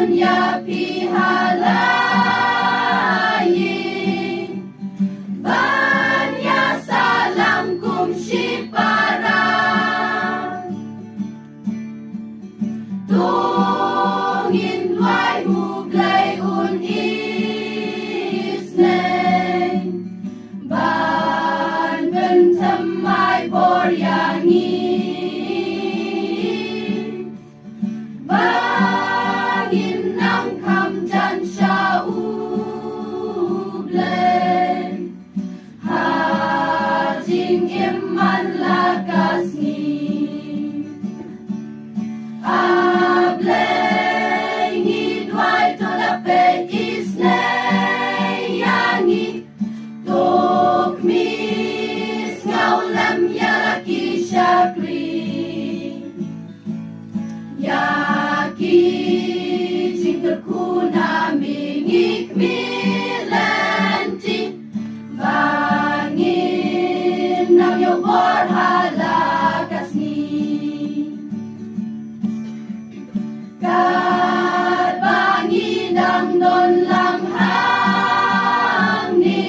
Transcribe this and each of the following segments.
dunia pihalayi banyak salam kumshi para tungin luai muglay un isneng ban bentamai boryangi bangin ng kamjan siya ublen hajing iman lakas ni ableng idway to dapat isneyangi tukmis ngaulam yaraki syakri Yaki cintaku naming ikmilanti bangin ng iyong borhalakas ni kat bangin ang non lang hangni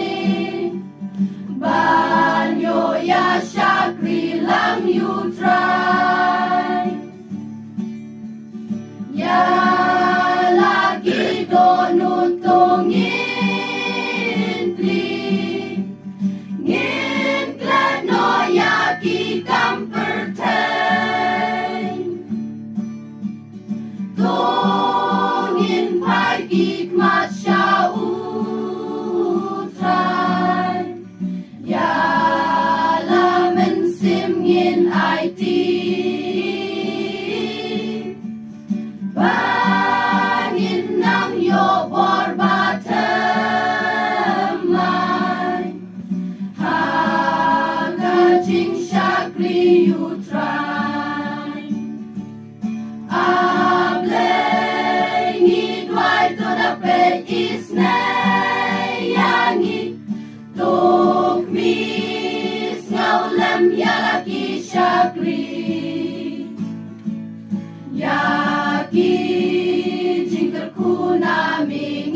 banyo ya syakri lang you try Ya lagi donutungin pli ngin glad no yaki kampertay tungin pagik masya utray ya laman simngin IT bangin ng yobor batamay hagajing syakri utray ableng idway to dapat isneyangi tukmis ngaulam yaraki syakri Yaki jingkerku naming